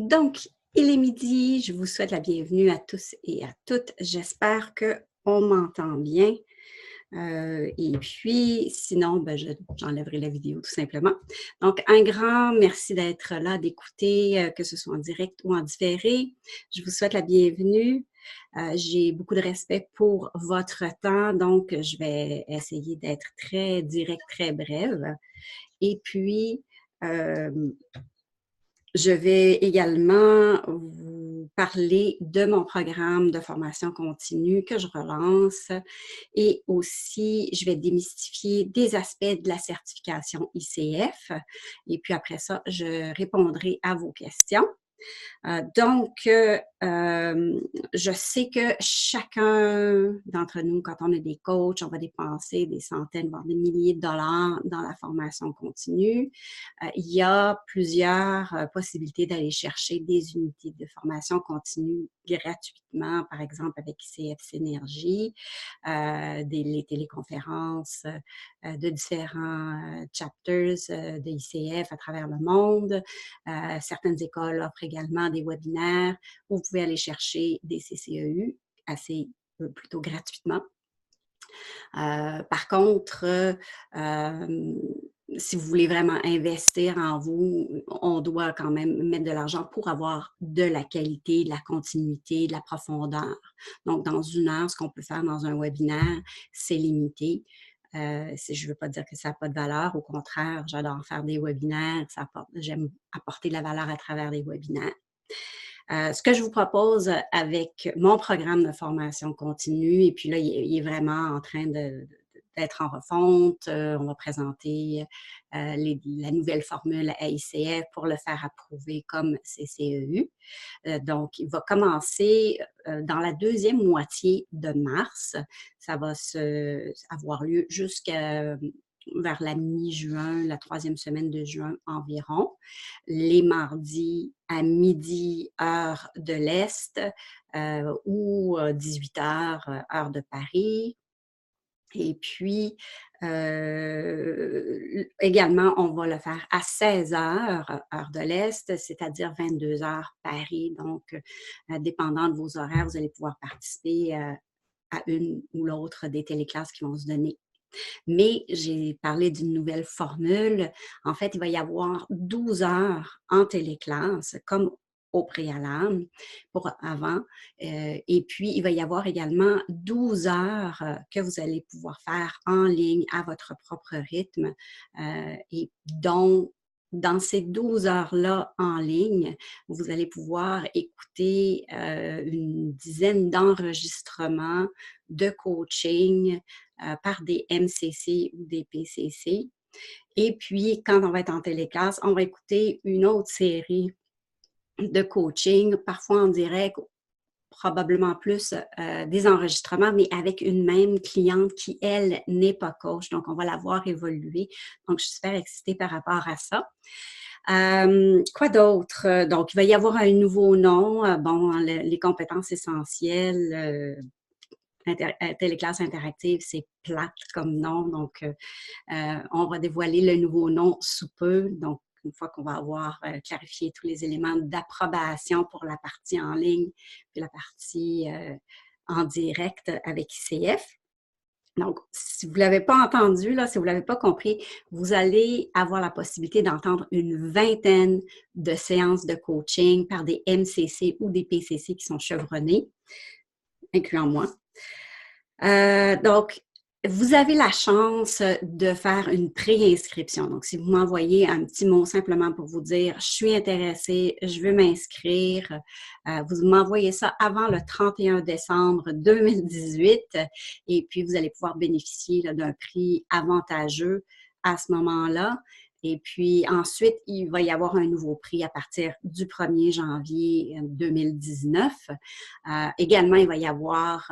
Donc, il est midi, je vous souhaite la bienvenue à tous et à toutes. J'espère qu'on m'entend bien. Et puis, sinon, ben, j'enlèverai la vidéo tout simplement. Donc, un grand merci d'être là, d'écouter, que ce soit en direct ou en différé. Je vous souhaite la bienvenue. J'ai beaucoup de respect pour votre temps, donc je vais essayer d'être très directe, très brève. Et puis, euh, je vais également vous parler de mon programme de formation continue que je relance et aussi je vais démystifier des aspects de la certification ICF et puis après ça, je répondrai à vos questions. Je sais que chacun d'entre nous, quand on est des coachs, on va dépenser des centaines, voire des milliers de dollars dans la formation continue. Il y a plusieurs possibilités d'aller chercher des unités de formation continue gratuitement, par exemple avec ICF Synergie, les téléconférences de différents chapters de ICF à travers le monde. Certaines écoles offrent également des webinaires où vous pouvez aller chercher des CCEU plutôt gratuitement. Par contre, si vous voulez vraiment investir en vous, on doit quand même mettre de l'argent pour avoir de la qualité, de la continuité, de la profondeur. Donc, dans 1 heure, ce qu'on peut faire dans un webinaire, c'est limité. Je ne veux pas dire que ça n'a pas de valeur. Au contraire, j'adore faire des webinaires. J'aime apporter de la valeur à travers des webinaires. Ce que je vous propose avec mon programme de formation continue, et puis là, il est vraiment en train d'être en refonte. On va présenter la nouvelle formule à ICF pour le faire approuver comme CCEU. Donc, il va commencer dans la 2e moitié de mars. Ça va avoir lieu jusqu'à vers la mi-juin, la 3e semaine de juin environ, les mardis à midi, heure de l'Est, ou 18h, heure de Paris. Et puis, également, on va le faire à 16h, heure de l'Est, c'est-à-dire 22h Paris. Donc, dépendant de vos horaires, vous allez pouvoir participer à une ou l'autre des téléclasses qui vont se donner. Mais j'ai parlé d'une nouvelle formule. En fait, il va y avoir 12 heures en téléclasse, comme au préalable, pour avant. Et puis, il va y avoir également 12 heures que vous allez pouvoir faire en ligne à votre propre rythme. Et donc, dans ces 12 heures-là en ligne, vous allez pouvoir écouter une dizaine d'enregistrements de coaching par des MCC ou des PCC. Et puis, quand on va être en téléclasse, on va écouter une autre série de coaching, parfois en direct, probablement plus des enregistrements, mais avec une même cliente qui, elle, n'est pas coach. Donc, on va la voir évoluer. Donc, je suis super excitée par rapport à ça. Quoi d'autre? Donc, il va y avoir un nouveau nom. Les compétences essentielles. Téléclasse interactive, c'est plate comme nom. Donc, on va dévoiler le nouveau nom sous peu. Donc, une fois qu'on va avoir clarifié tous les éléments d'approbation pour la partie en ligne puis la partie en direct avec ICF. Donc, si vous ne l'avez pas entendu, là, si vous ne l'avez pas compris, vous allez avoir la possibilité d'entendre une vingtaine de séances de coaching par des MCC ou des PCC qui sont chevronnés, incluant moi. Donc, vous avez la chance de faire une pré-inscription. Donc, si vous m'envoyez un petit mot simplement pour vous dire « Je suis intéressée, je veux m'inscrire », vous m'envoyez ça avant le 31 décembre 2018 et puis vous allez pouvoir bénéficier d'un prix avantageux à ce moment-là. Et puis ensuite, il va y avoir un nouveau prix à partir du 1er janvier 2019. Également, il va y avoir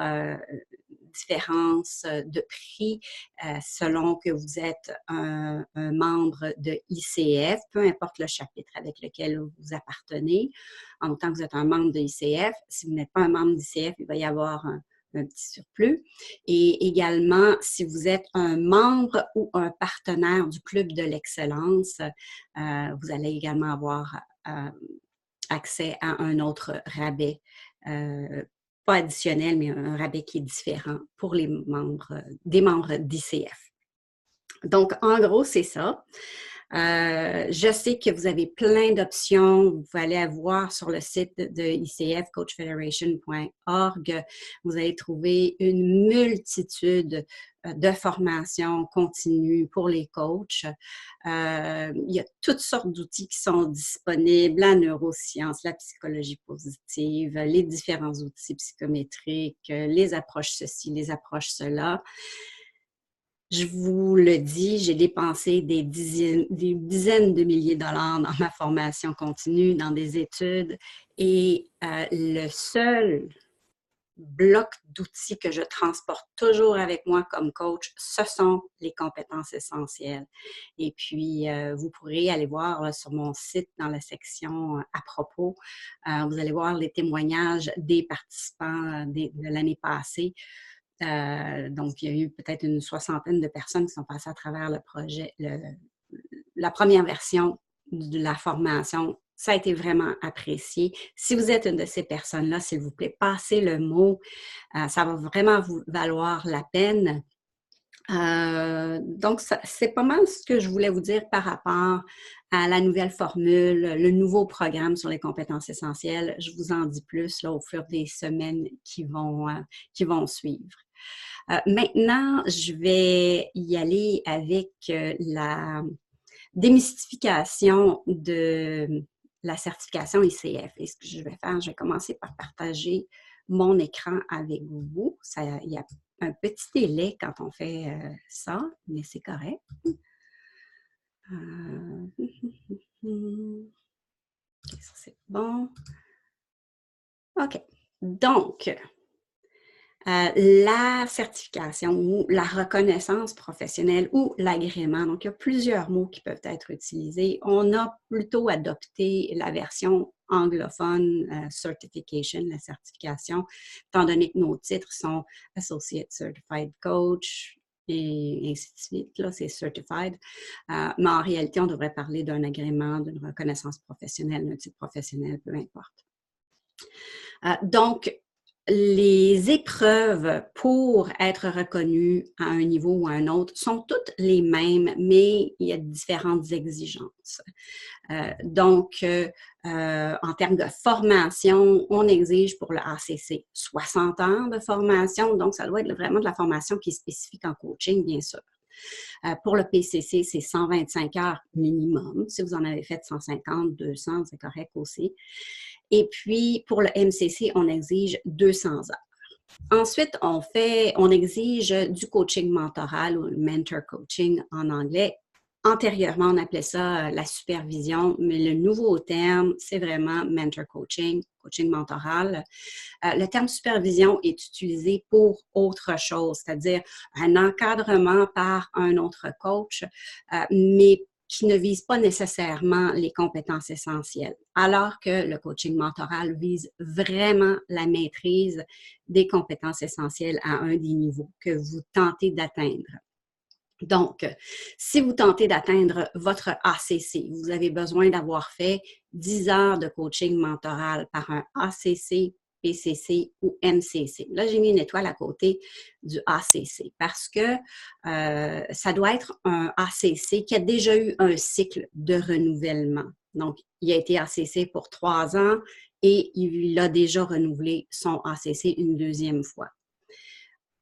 différence de prix selon que vous êtes un membre de ICF, peu importe le chapitre avec lequel vous appartenez, en autant que vous êtes un membre de ICF. Si vous n'êtes pas un membre d'ICF, il va y avoir un petit surplus. Et également, si vous êtes un membre ou un partenaire du Club de l'excellence, vous allez également avoir accès à un autre rabais, pas additionnel, mais un rabais qui est différent pour les membres, des membres d'ICF. Donc, en gros, c'est ça. Je sais que vous avez plein d'options. Vous pouvez aller voir sur le site de ICF, coachfederation.org. Vous allez trouver une multitude de formations continues pour les coachs. Il y a toutes sortes d'outils qui sont disponibles, la neuroscience, la psychologie positive, les différents outils psychométriques, les approches ceci, les approches cela. Je vous le dis, j'ai dépensé des dizaines de milliers de dollars dans ma formation continue, dans des études, et le seul bloc d'outils que je transporte toujours avec moi comme coach, ce sont les compétences essentielles. Et puis, vous pourrez aller voir là, sur mon site, dans la section à propos, vous allez voir les témoignages des participants de l'année passée. Donc, il y a eu peut-être une soixantaine de personnes qui sont passées à travers le projet, la première version de la formation. Ça a été vraiment apprécié. Si vous êtes une de ces personnes-là, s'il vous plaît, passez le mot. Ça va vraiment vous valoir la peine. Donc, c'est pas mal ce que je voulais vous dire par rapport à la nouvelle formule, le nouveau programme sur les compétences essentielles. Je vous en dis plus là, au fur des semaines qui vont suivre. Maintenant, je vais y aller avec la démystification de la certification ICF. Et ce que je vais faire, je vais commencer par partager mon écran avec vous. Il y a un petit délai quand on fait ça, mais c'est correct. OK, ça c'est bon. OK. Donc, la certification ou la reconnaissance professionnelle ou l'agrément. Donc, il y a plusieurs mots qui peuvent être utilisés. On a plutôt adopté la version anglophone, certification, la certification, étant donné que nos titres sont Associate Certified Coach et ainsi de suite. Là, c'est Certified. Mais en réalité, on devrait parler d'un agrément, d'une reconnaissance professionnelle, d'un titre professionnel, peu importe. Donc, les épreuves pour être reconnues à un niveau ou à un autre sont toutes les mêmes, mais il y a différentes exigences. Donc, en termes de formation, on exige pour le ACC 60 heures de formation, donc ça doit être vraiment de la formation qui est spécifique en coaching, bien sûr. Pour le PCC, c'est 125 heures minimum. Si vous en avez fait 150, 200, c'est correct aussi. Et puis, pour le MCC, on exige 200 heures. Ensuite, on exige du coaching mentoral ou mentor coaching en anglais. Antérieurement, on appelait ça la supervision, mais le nouveau terme, c'est vraiment mentor coaching, coaching mentoral. Le terme supervision est utilisé pour autre chose, c'est-à-dire un encadrement par un autre coach, mais qui ne vise pas nécessairement les compétences essentielles, alors que le coaching mentoral vise vraiment la maîtrise des compétences essentielles à un des niveaux que vous tentez d'atteindre. Donc, si vous tentez d'atteindre votre ACC, vous avez besoin d'avoir fait 10 heures de coaching mentoral par un ACC, PCC ou MCC. Là, j'ai mis une étoile à côté du ACC parce que ça doit être un ACC qui a déjà eu un cycle de renouvellement. Donc, il a été ACC pour 3 ans et il a déjà renouvelé son ACC une deuxième fois.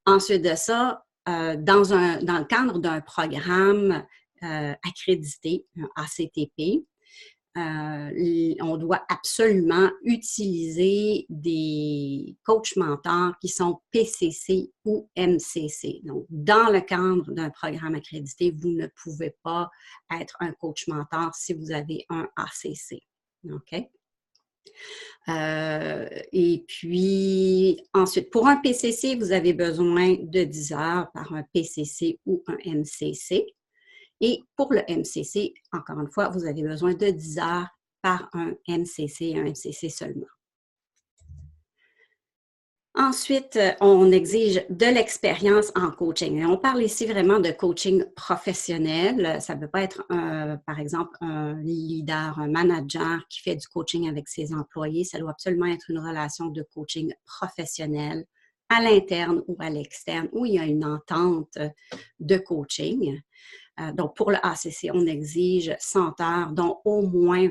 Ensuite de ça, dans le cadre d'un programme accrédité, un ACTP, on doit absolument utiliser des coachs mentors qui sont PCC ou MCC. Donc, dans le cadre d'un programme accrédité, vous ne pouvez pas être un coach mentor si vous avez un ACC. OK? Et puis, ensuite, pour un PCC, vous avez besoin de 10 heures par un PCC ou un MCC. Et pour le MCC, encore une fois, vous avez besoin de 10 heures par un MCC seulement. Ensuite, on exige de l'expérience en coaching. Et on parle ici vraiment de coaching professionnel. Ça ne peut pas être, par exemple, un leader, un manager qui fait du coaching avec ses employés. Ça doit absolument être une relation de coaching professionnel à l'interne ou à l'externe, où il y a une entente de coaching. Donc, pour le ACC, on exige 100 heures, dont au moins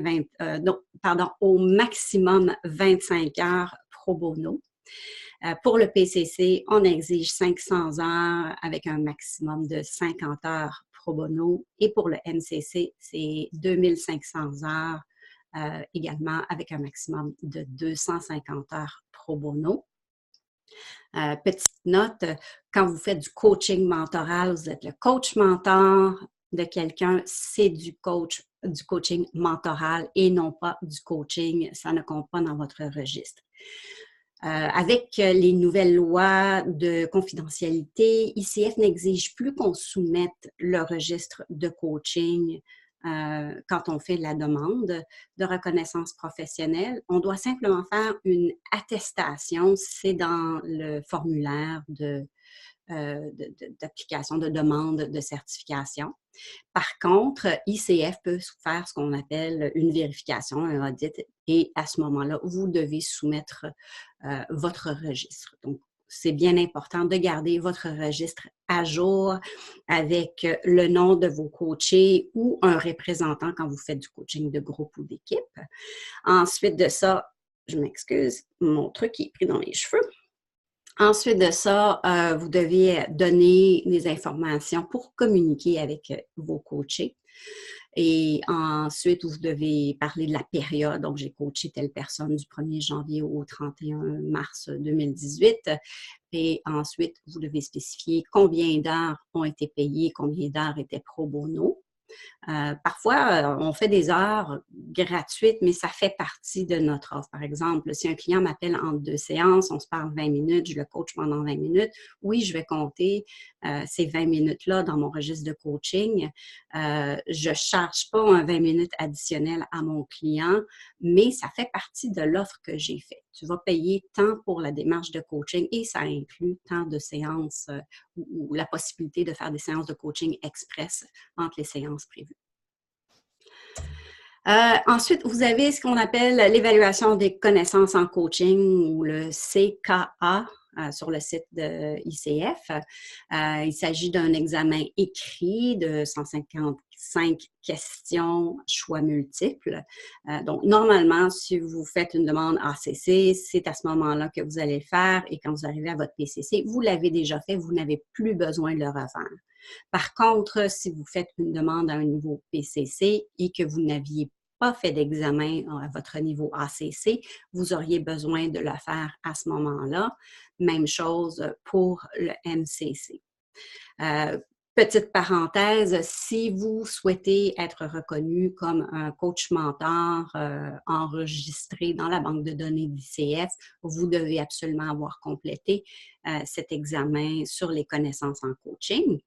au maximum 25 heures pro bono. Pour le PCC, on exige 500 heures avec un maximum de 50 heures pro bono. Et pour le MCC, c'est 2500 heures également avec un maximum de 250 heures pro bono. Petite note, quand vous faites du coaching mentoral, vous êtes le coach mentor de quelqu'un, c'est du coaching mentoral et non pas du coaching. Ça ne compte pas dans votre registre. Avec les nouvelles lois de confidentialité, ICF n'exige plus qu'on soumette le registre de coaching quand on fait la demande de reconnaissance professionnelle. On doit simplement faire une attestation, c'est dans le formulaire d'application de demande de certification. Par contre, ICF peut faire ce qu'on appelle une vérification, un audit, et à ce moment-là, vous devez soumettre votre registre. Donc, c'est bien important de garder votre registre à jour avec le nom de vos coachés ou un représentant quand vous faites du coaching de groupe ou d'équipe. Ensuite de ça, je m'excuse, mon truc est pris dans les cheveux. Ensuite de ça, vous devez donner des informations pour communiquer avec vos coachés. Et ensuite, vous devez parler de la période. Donc, j'ai coaché telle personne du 1er janvier au 31 mars 2018. Et ensuite, vous devez spécifier combien d'heures ont été payées, combien d'heures étaient pro bono. Parfois, on fait des heures gratuites, mais ça fait partie de notre offre. Par exemple, si un client m'appelle entre 2 séances, on se parle 20 minutes, je le coach pendant 20 minutes, oui, je vais compter ces 20 minutes-là dans mon registre de coaching. Je ne charge pas un 20 minutes additionnel à mon client, mais ça fait partie de l'offre que j'ai faite. Tu vas payer tant pour la démarche de coaching et ça inclut tant de séances ou la possibilité de faire des séances de coaching express entre les séances prévues. Ensuite, vous avez ce qu'on appelle l'évaluation des connaissances en coaching ou le CKA sur le site de ICF. Il s'agit d'un examen écrit de 155 questions, choix multiples. Donc, normalement, si vous faites une demande ACC, c'est à ce moment-là que vous allez le faire et quand vous arrivez à votre PCC, vous l'avez déjà fait, vous n'avez plus besoin de le refaire. Par contre, si vous faites une demande à un niveau PCC et que vous n'aviez pas fait d'examen à votre niveau ACC, vous auriez besoin de le faire à ce moment-là. Même chose pour le MCC. Petite parenthèse, si vous souhaitez être reconnu comme un coach mentor enregistré dans la banque de données d'ICF, vous devez absolument avoir complété cet examen sur les connaissances en coaching.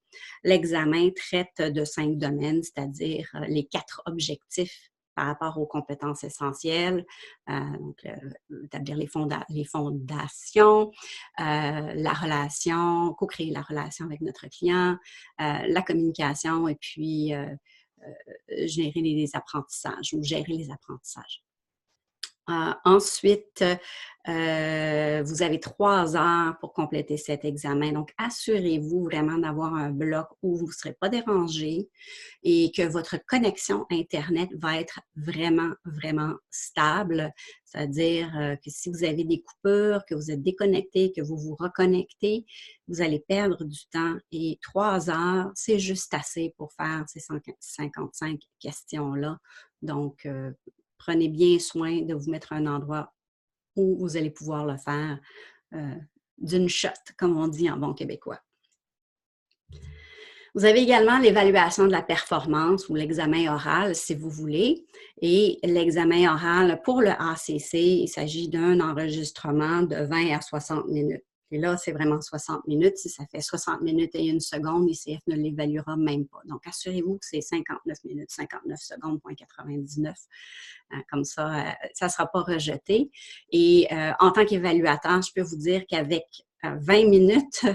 L'examen traite de 5 domaines, c'est-à-dire les 4 objectifs par rapport aux compétences essentielles, donc établir les fondations, la relation, co-créer la relation avec notre client, la communication et puis gérer les apprentissages ou gérer les apprentissages. Ensuite, vous avez 3 heures pour compléter cet examen. Donc, assurez-vous vraiment d'avoir un bloc où vous ne serez pas dérangé et que votre connexion Internet va être vraiment, vraiment stable. C'est-à-dire que si vous avez des coupures, que vous êtes déconnecté, que vous vous reconnectez, vous allez perdre du temps. Et 3 heures, c'est juste assez pour faire ces 155 questions-là. Donc, prenez bien soin de vous mettre à un endroit où vous allez pouvoir le faire d'une shot, comme on dit en bon québécois. Vous avez également l'évaluation de la performance ou l'examen oral, si vous voulez. Et l'examen oral pour le ACC, il s'agit d'un enregistrement de 20 à 60 minutes. Et là, c'est vraiment 60 minutes. Si ça fait 60 minutes et 1 seconde, l'ICF ne l'évaluera même pas. Donc, assurez-vous que c'est 59 minutes, 59 secondes, 0,99. Comme ça ne sera pas rejeté. Et en tant qu'évaluateur, je peux vous dire qu'avec 20 minutes,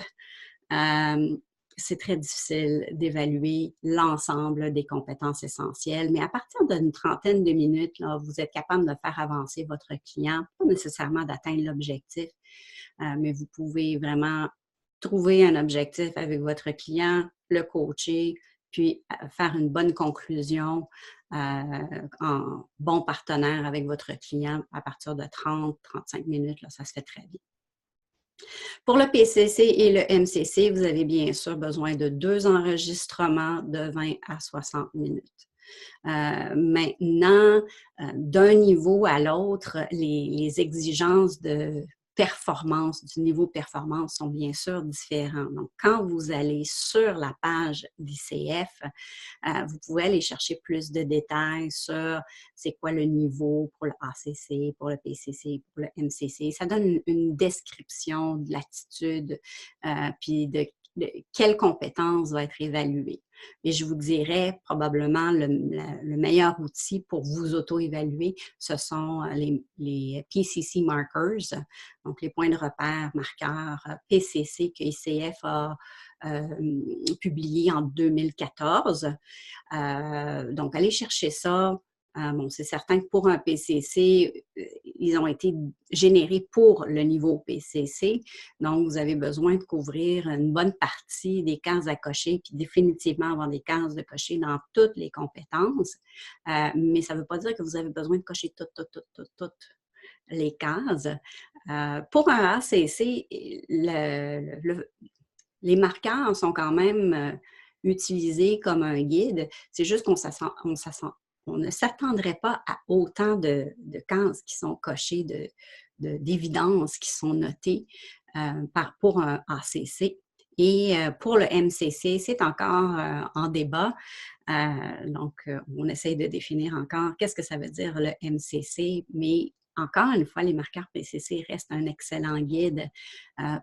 c'est très difficile d'évaluer l'ensemble des compétences essentielles, mais à partir d'une trentaine de minutes, là, vous êtes capable de faire avancer votre client, pas nécessairement d'atteindre l'objectif, mais vous pouvez vraiment trouver un objectif avec votre client, le coacher, puis faire une bonne conclusion en bon partenaire avec votre client à partir de 30-35 minutes, là, ça se fait très bien. Pour le PCC et le MCC, vous avez bien sûr besoin de 2 enregistrements de 20 à 60 minutes. Maintenant, d'un niveau à l'autre, les exigences de performance, du niveau performance sont bien sûr différents. Donc, quand vous allez sur la page d'ICF, vous pouvez aller chercher plus de détails sur c'est quoi le niveau pour le ACC, pour le PCC, pour le MCC. Ça donne une description de l'attitude, puis de quelle compétence va être évaluée. Et je vous dirais probablement le meilleur outil pour vous auto-évaluer, ce sont les PCC markers, donc les points de repère marqueurs PCC que ICF a publié en 2014. Donc, allez chercher ça. Bon, c'est certain que pour un PCC, ils ont été générés pour le niveau PCC. Donc, vous avez besoin de couvrir une bonne partie des cases à cocher, puis définitivement avoir des cases de cocher dans toutes les compétences. Mais ça ne veut pas dire que vous avez besoin de cocher toutes les cases. Pour un ACC, les marqueurs sont quand même utilisés comme un guide. C'est juste qu'on ne s'attendrait pas à autant de cases qui sont cochées, d'évidences qui sont notées pour un ACC. Et pour le MCC, c'est encore en débat. Donc, on essaye de définir encore qu'est-ce que ça veut dire le MCC, mais encore une fois, les marqueurs PCC restent un excellent guide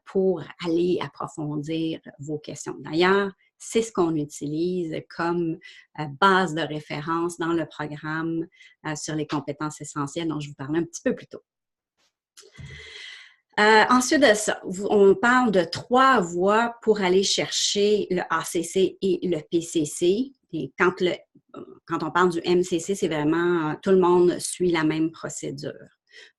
pour aller approfondir vos questions. D'ailleurs, c'est ce qu'on utilise comme base de référence dans le programme sur les compétences essentielles dont je vous parlais un petit peu plus tôt. Ensuite de ça, on parle de 3 voies pour aller chercher le ACC et le PCC. Et quand on parle du MCC, c'est vraiment tout le monde suit la même procédure.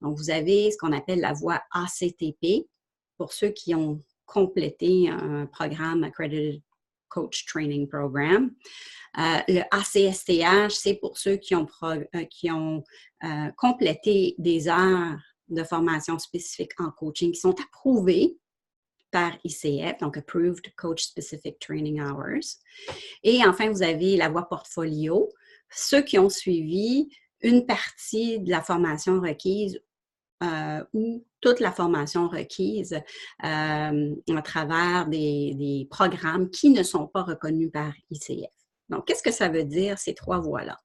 Donc, vous avez ce qu'on appelle la voie ACTP pour ceux qui ont complété un programme Accredited Coach Training Program. Le ACSTH, c'est pour ceux qui ont complété des heures de formation spécifique en coaching qui sont approuvées par ICF, donc Approved Coach Specific Training Hours. Et enfin, vous avez la voie portfolio, ceux qui ont suivi une partie de la formation requise ou toute la formation requise à travers des programmes qui ne sont pas reconnus par ICF. Donc, qu'est-ce que ça veut dire, ces 3 voies-là?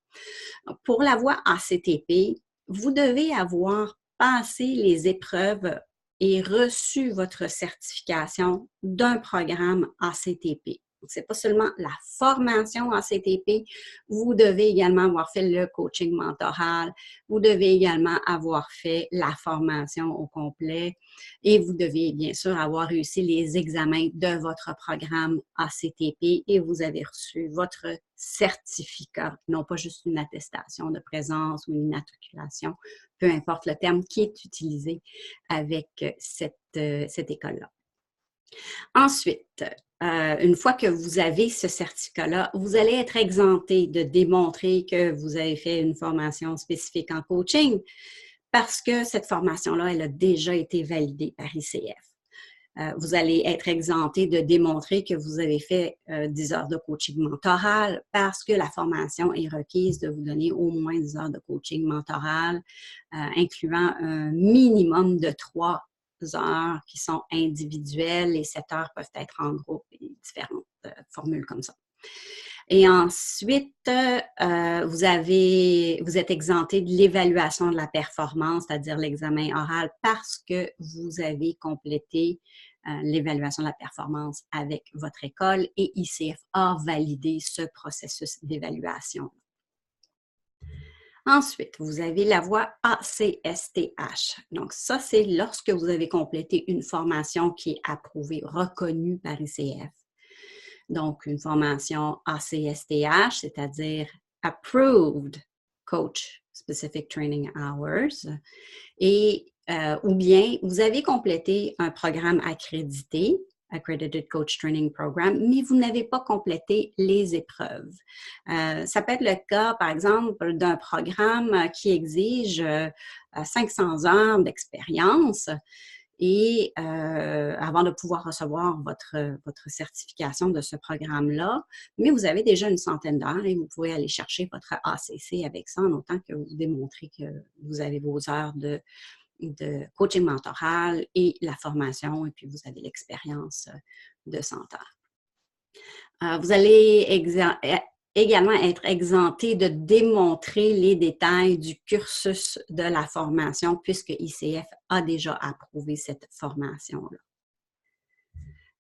Pour la voie ACTP, vous devez avoir passé les épreuves et reçu votre certification d'un programme ACTP. Ce n'est pas seulement la formation ACTP, vous devez également avoir fait le coaching mentoral, vous devez également avoir fait la formation au complet et vous devez bien sûr avoir réussi les examens de votre programme ACTP et vous avez reçu votre certificat, non pas juste une attestation de présence ou une immatriculation, peu importe le terme qui est utilisé avec cette école-là. Ensuite, une fois que vous avez ce certificat-là, vous allez être exempté de démontrer que vous avez fait une formation spécifique en coaching parce que cette formation-là, elle a déjà été validée par ICF. Vous allez être exempté de démontrer que vous avez fait 10 heures de coaching mentoral parce que la formation est requise de vous donner au moins 10 heures de coaching mentoral, incluant un minimum de 3 heures qui sont individuelles et 7 heures peuvent être en groupe et différentes formules comme ça. Et ensuite, vous êtes exempté de l'évaluation de la performance, c'est-à-dire l'examen oral, parce que vous avez complété l'évaluation de la performance avec votre école et ICF a validé ce processus d'évaluation. Ensuite, vous avez la voie ACSTH. Donc, ça, c'est lorsque vous avez complété une formation qui est approuvée, reconnue par ICF. Donc, une formation ACSTH, c'est-à-dire Approved Coach Specific Training Hours, et ou bien vous avez complété un programme accrédité, Accredited Coach Training Program, mais vous n'avez pas complété les épreuves. Ça peut être le cas, par exemple, d'un programme qui exige 500 heures d'expérience et avant de pouvoir recevoir votre certification de ce programme-là, mais vous avez déjà une centaine d'heures et vous pouvez aller chercher votre ACC avec ça en autant que vous démontrez que vous avez vos heures de coaching mentoral et la formation, et puis vous avez l'expérience de 100 heures. Vous allez également être exempté de démontrer les détails du cursus de la formation puisque ICF a déjà approuvé cette formation-là.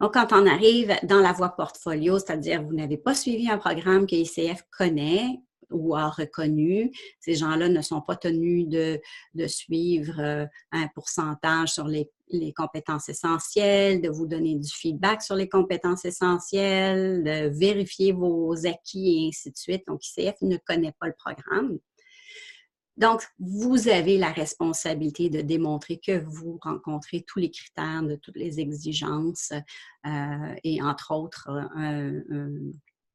Donc, quand on arrive dans la voie portfolio, c'est-à-dire vous n'avez pas suivi un programme que ICF connaît ou a reconnu, ces gens-là ne sont pas tenus de suivre un pourcentage sur les compétences essentielles, de vous donner du feedback sur les compétences essentielles, de vérifier vos acquis et ainsi de suite. Donc, ICF ne connaît pas le programme. Donc, vous avez la responsabilité de démontrer que vous rencontrez tous les critères de toutes les exigences et entre autres un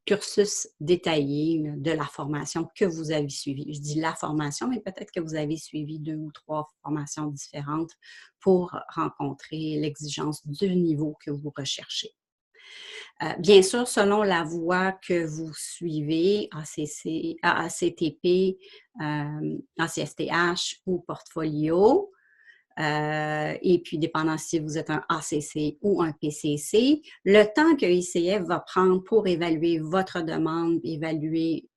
cursus détaillé de la formation que vous avez suivie. Je dis la formation, mais peut-être que vous avez suivi 2 ou 3 formations différentes pour rencontrer l'exigence du niveau que vous recherchez. Bien sûr, selon la voie que vous suivez, ACTP, ACSTH ou portfolio, et puis dépendant si vous êtes un ACC ou un PCC, le temps que ICF va prendre pour évaluer votre demande, évaluer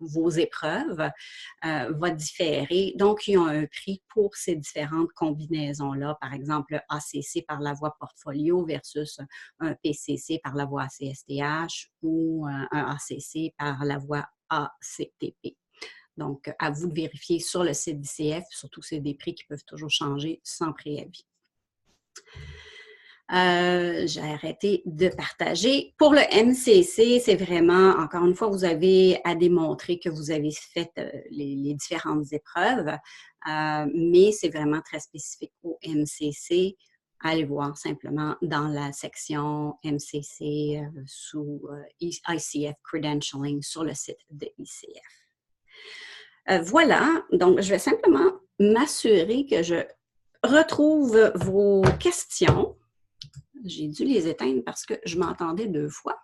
vos épreuves va différer. Donc, ils ont un prix pour ces différentes combinaisons-là. Par exemple, ACC par la voie portfolio versus un PCC par la voie ACSTH ou un ACC par la voie ACTP. Donc, à vous de vérifier sur le site d'ICF, surtout que c'est des prix qui peuvent toujours changer sans préavis. J'ai arrêté de partager. Pour le MCC, c'est vraiment, encore une fois, vous avez à démontrer que vous avez fait les différentes épreuves, mais c'est vraiment très spécifique au MCC. Allez voir simplement dans la section MCC sous ICF Credentialing sur le site de ICF. Voilà, donc je vais simplement m'assurer que je retrouve vos questions. J'ai dû les éteindre parce que je m'entendais 2 fois.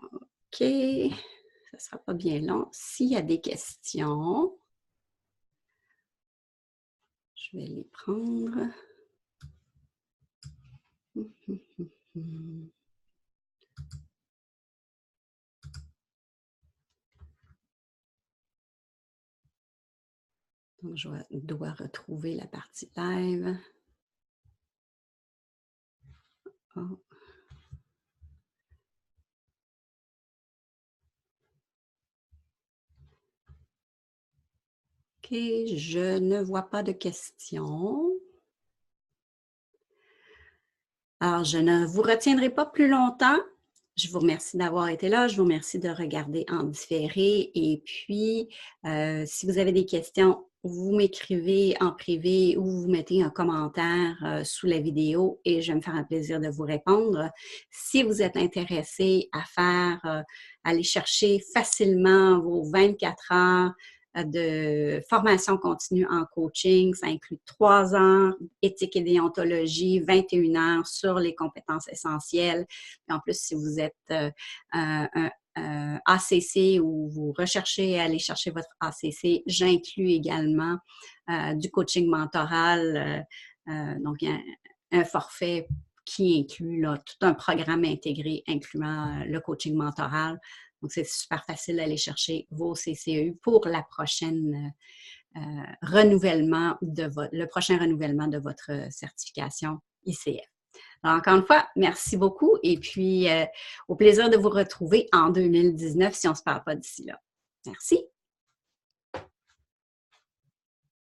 OK, ça ne sera pas bien long. S'il y a des questions, je vais les prendre. Donc, je dois retrouver la partie live. Oh. OK, je ne vois pas de questions. Alors, je ne vous retiendrai pas plus longtemps. Je vous remercie d'avoir été là. Je vous remercie de regarder en différé. Et puis, si vous avez des questions, vous m'écrivez en privé ou vous mettez un commentaire sous la vidéo et je vais me faire un plaisir de vous répondre. Si vous êtes intéressé à faire, aller chercher facilement vos 24 heures de formation continue en coaching. Ça inclut 3 heures éthique et déontologie, 21 heures sur les compétences essentielles. Et en plus, si vous êtes un ACC ou vous recherchez à aller chercher votre ACC, j'inclus également du coaching mentoral, donc un forfait qui inclut là, tout un programme intégré incluant le coaching mentoral. Donc, c'est super facile d'aller chercher vos CCE pour la prochaine renouvellement le prochain renouvellement de votre certification ICF. Alors, encore une fois, merci beaucoup et puis au plaisir de vous retrouver en 2019 si on ne se parle pas d'ici là. Merci.